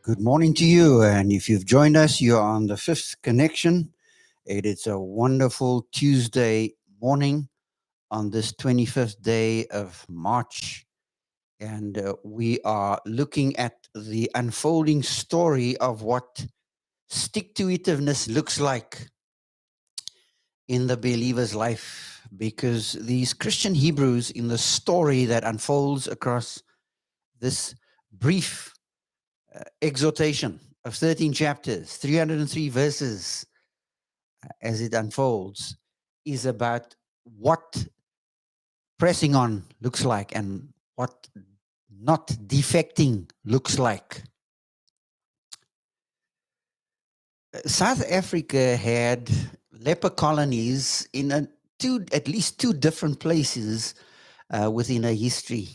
Good morning to you. And if you've joined us, you're on the fifth connection. It is a wonderful Tuesday morning on this 25th day of March. And we are looking at the unfolding story of what stick-to-itiveness looks like in the believer's life. Because these Christian Hebrews in the story that unfolds across this brief exhortation of 13 chapters, 303 verses, as it unfolds, is about what pressing on looks like and what not defecting looks like. South Africa had leper colonies in at least two different places within a history.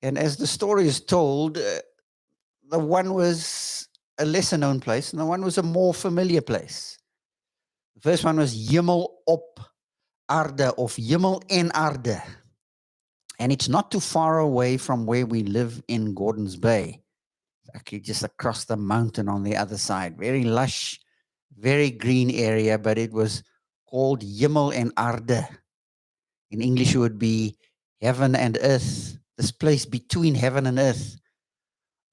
And as the story is told, the one was a lesser known place and the one was a more familiar place. The first one was Hemel op Aarde of Hemel en Aarde. And it's not too far away from where we live in Gordons Bay. It's actually just across the mountain on the other side. Very lush, very green area, but it was called Hemel en Aarde. In English, it would be heaven and earth, this place between heaven and earth,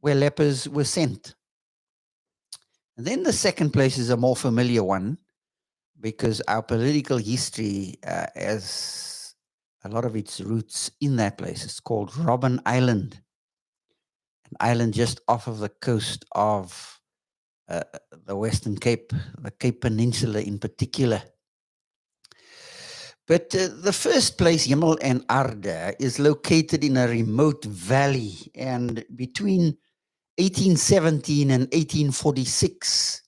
where lepers were sent. And then the second place is a more familiar one, because our political history has a lot of its roots in that place. It's called Robben Island, an island just off of the coast of the Western Cape, the Cape Peninsula in particular. But the first place, Hemel en Aarde, is located in a remote valley, and between 1817 and 1846,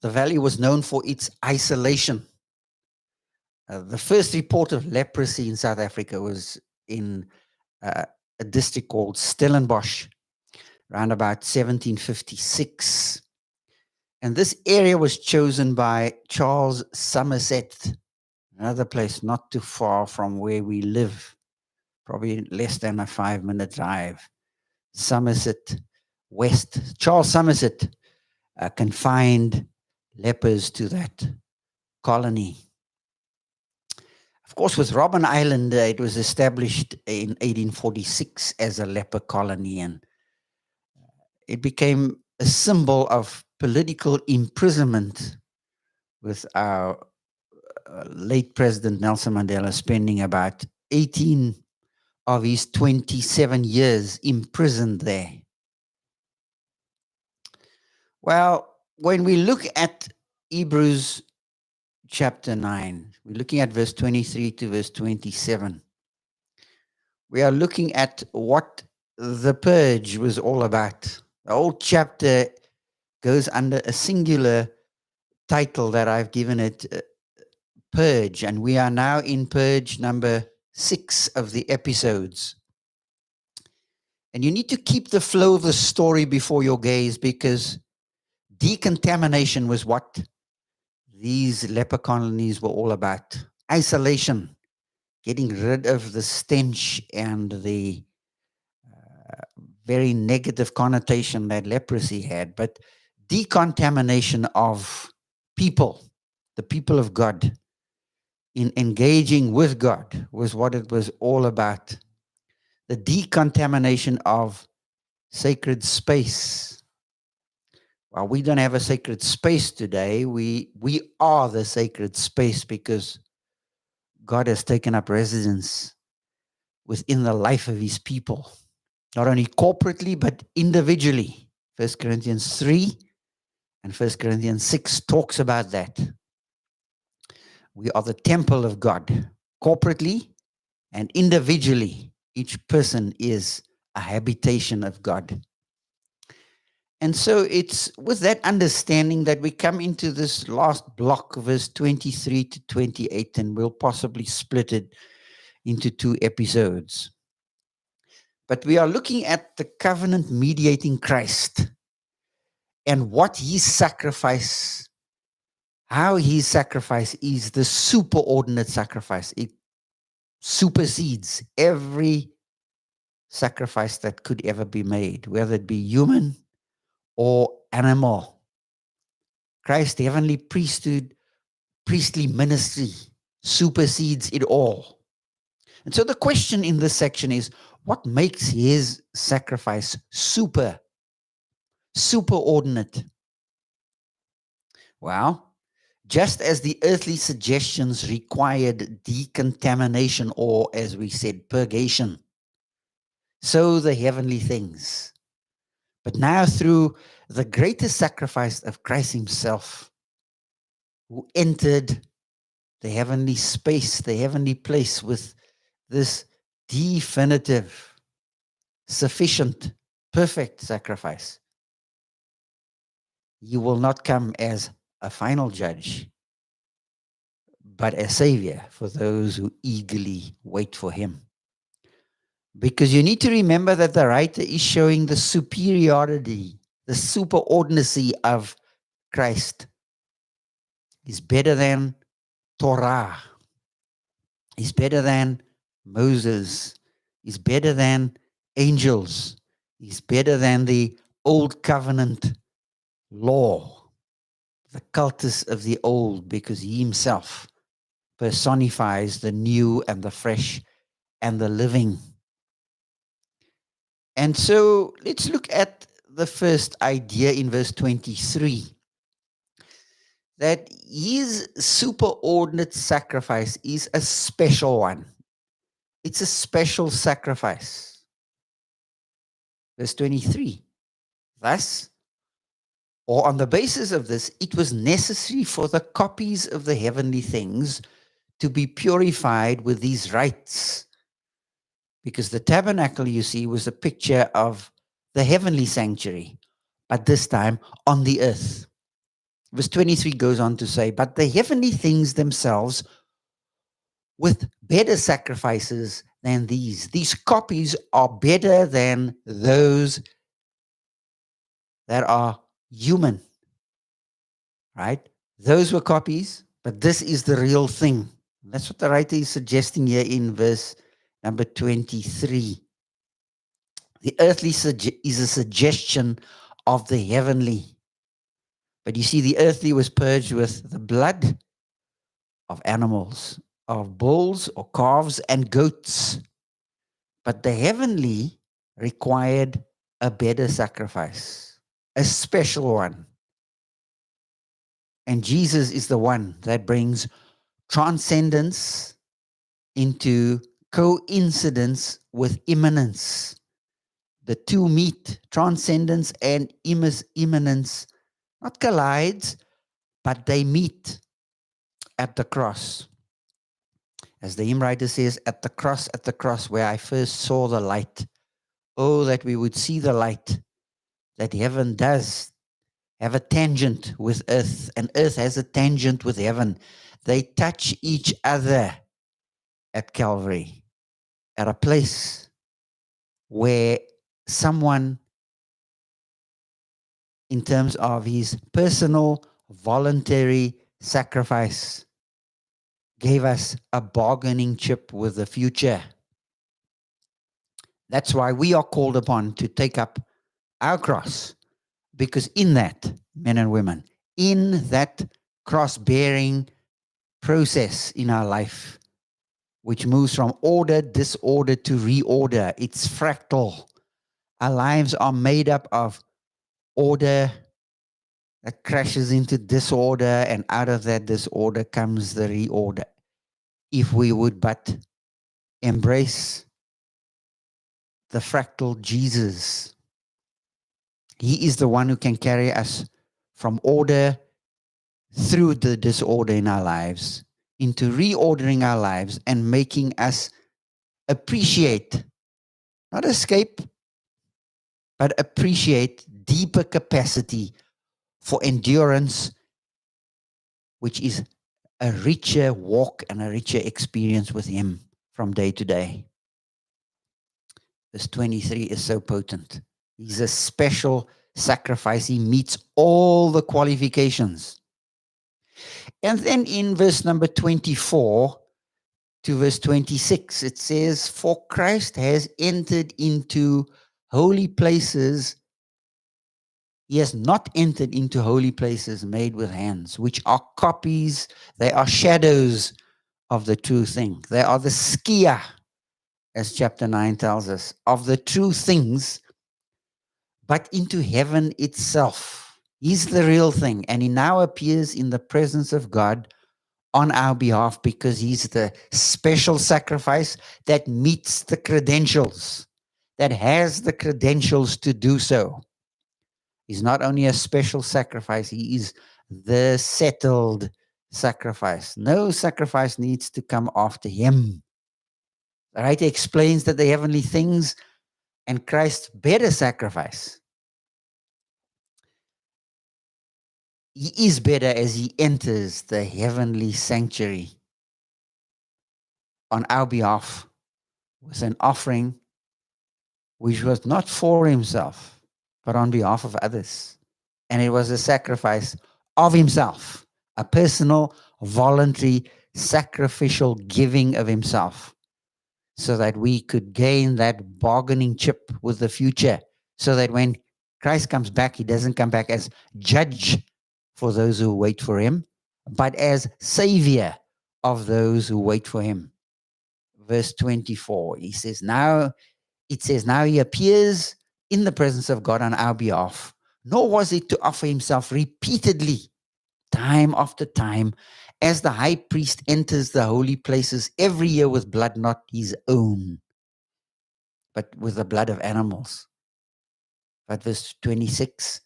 the valley was known for its isolation. The first report of leprosy in South Africa was in a district called Stellenbosch, around about 1756. And this area was chosen by Charles Somerset, another place not too far from where we live, probably less than a 5-minute drive. Somerset West. Charles Somerset confined lepers to that colony. Of course, with Robben Island, it was established in 1846 as a leper colony, and it became a symbol of political imprisonment, with our late President Nelson Mandela spending about 18 of his 27 years imprisoned there. Well, when we look at Hebrews chapter 9, we're looking at verse 23 to verse 27. We are looking at what the purge was all about. The whole chapter goes under a singular title that I've given it, Purge, and we are now in Purge number 6 of the episodes. And you need to keep the flow of the story before your gaze, because decontamination was what these leper colonies were all about. Isolation, getting rid of the stench and the very negative connotation that leprosy had, but decontamination of people, the people of God, in engaging with God was what it was all about. The decontamination of sacred space. Well, we don't have a sacred space today. We are the sacred space, because God has taken up residence within the life of his people, not only corporately, but individually. 1 Corinthians 3 and 1 Corinthians 6 talks about that. We are the temple of God, corporately and individually. Each person is a habitation of God. And so it's with that understanding that we come into this last block, verse 23 to 28, and we'll possibly split it into 2 episodes. But we are looking at the covenant mediating Christ and what his sacrifice, how his sacrifice is the superordinate sacrifice. It supersedes every sacrifice that could ever be made, whether it be human or animal. Christ's heavenly priesthood, priestly ministry supersedes it all. And so the question in this section is, what makes his sacrifice superordinate? Well, just as the earthly suggestions required decontamination, or as we said, purgation, so the heavenly things. But now through the greatest sacrifice of Christ himself, who entered the heavenly space, the heavenly place with this definitive, sufficient, perfect sacrifice, he will not come as a final judge, but a savior for those who eagerly wait for him. Because you need to remember that the writer is showing the superiority, the superordinacy of Christ. He's better than Torah. He's better than Moses. He's better than angels. He's better than the old covenant law, the cultus of the old, because he himself personifies the new and the fresh and the living. And so let's look at the first idea in verse 23, that his superordinate sacrifice is a special one. It's a special sacrifice. Verse 23. Thus, or on the basis of this, it was necessary for the copies of the heavenly things to be purified with these rites. Because the tabernacle, you see, was a picture of the heavenly sanctuary, but this time on the earth. Verse 23 goes on to say, but the heavenly things themselves with better sacrifices than these. These copies are better than those that are human, right? Those were copies, but this is the real thing. That's what the writer is suggesting here in verse number 23. The earthly is a suggestion of the heavenly. But you see, the earthly was purged with the blood of animals, of bulls or calves and goats. But the heavenly required a better sacrifice, a special one. And Jesus is the one that brings transcendence into coincidence with immanence. The two meet, transcendence and immanence, not collides, but they meet at the cross. As the hymn writer says, at the cross where I first saw the light. Oh, that we would see the light, that heaven does have a tangent with earth, and earth has a tangent with heaven. They touch each other at Calvary, at a place where someone, in terms of his personal, voluntary sacrifice, gave us a bargaining chip with the future. That's why we are called upon to take up our cross, because in that, men and women, in that cross-bearing process in our life, which moves from order, disorder to reorder, it's fractal. Our lives are made up of order that crashes into disorder, and out of that disorder comes the reorder. If we would but embrace the fractal Jesus, he is the one who can carry us from order through the disorder in our lives into reordering our lives and making us appreciate, not escape, but appreciate deeper capacity for endurance, which is a richer walk and a richer experience with him from day to day. Verse 23 is so potent. He's a special sacrifice. He meets all the qualifications. And then in verse number 24 to verse 26, it says, "For Christ has entered into holy places. He has not entered into holy places made with hands, which are copies, they are shadows of the true thing. They are the skia, as chapter 9 tells us, of the true things, but into heaven itself." He's the real thing, and he now appears in the presence of God on our behalf because he's the special sacrifice that meets the credentials, that has the credentials to do so. He's not only a special sacrifice, he is the settled sacrifice. No sacrifice needs to come after him. The writer explains that the heavenly things and Christ's better sacrifice, he is better as he enters the heavenly sanctuary on our behalf with an offering which was not for himself, but on behalf of others. And it was a sacrifice of himself, a personal, voluntary, sacrificial giving of himself, so that we could gain that bargaining chip with the future, so that when Christ comes back, he doesn't come back as judge for those who wait for him, but as savior of those who wait for him. Verse 24, he says, now he appears in the presence of God on our behalf, nor was it to offer himself repeatedly, time after time, as the high priest enters the holy places every year with blood not his own, but with the blood of animals. But verse 26,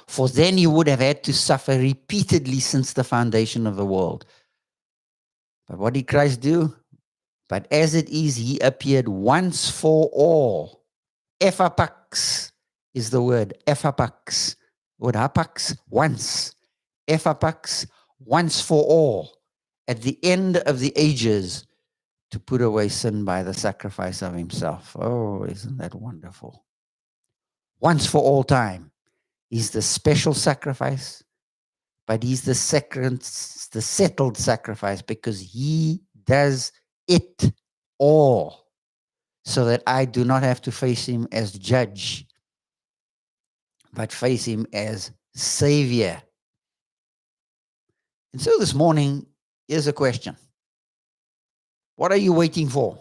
for then he would have had to suffer repeatedly since the foundation of the world. But what did Christ do? But as it is, he appeared once for all. Ephapax is the word. Ephapax. Word hapax, once. Ephapax, once for all. At the end of the ages, to put away sin by the sacrifice of himself. Oh, isn't that wonderful? Once for all time. He's the special sacrifice, but he's the settled sacrifice because he does it all, so that I do not have to face him as judge, but face him as savior. And so this morning, here's a question. What are you waiting for?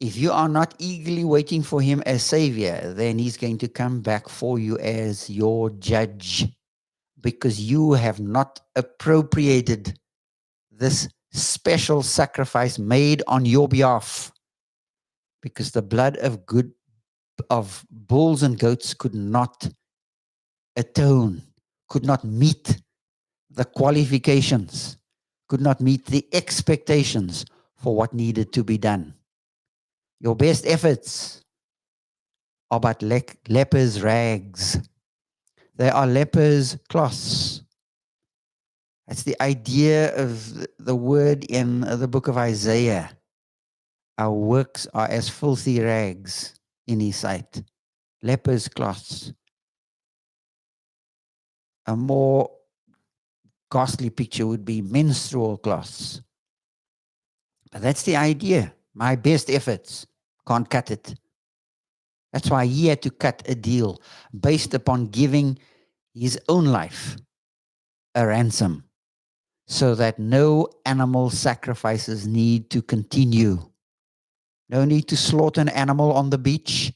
If you are not eagerly waiting for him as savior, then he's going to come back for you as your judge, because you have not appropriated this special sacrifice made on your behalf, because the blood of bulls and goats could not atone, could not meet the qualifications, could not meet the expectations for what needed to be done. Your best efforts are but lepers' rags. They are lepers' cloths. That's the idea of the word in the book of Isaiah. Our works are as filthy rags in his sight. Lepers' cloths. A more costly picture would be menstrual cloths. But that's the idea. My best efforts can't cut it. That's why he had to cut a deal based upon giving his own life a ransom, so that no animal sacrifices need to continue. No need to slaughter an animal on the beach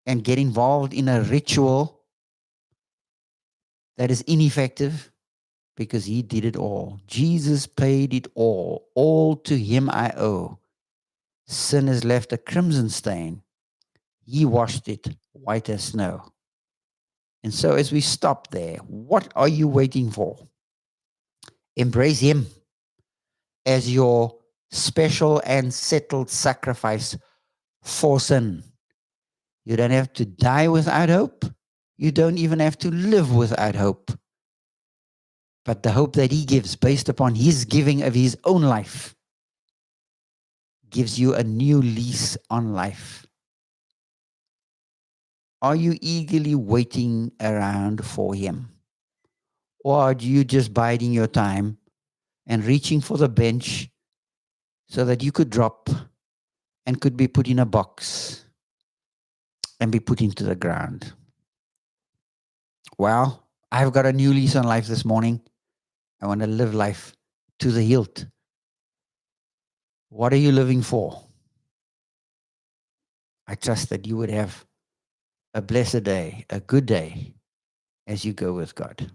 and get involved in a ritual that is ineffective, because he did it all. Jesus paid it all. All to him I owe. Sin has left a crimson stain. He washed it white as snow. And so as we stop there, what are you waiting for? Embrace him as your special and settled sacrifice for sin. You don't have to die without hope. You don't even have to live without hope. But the hope that he gives based upon his giving of his own life, gives you a new lease on life? Are you eagerly waiting around for him? Or are you just biding your time and reaching for the bench so that you could drop and could be put in a box and be put into the ground? Well, I've got a new lease on life this morning. I want to live life to the hilt. What are you living for? I trust that you would have a blessed day, a good day as you go with God.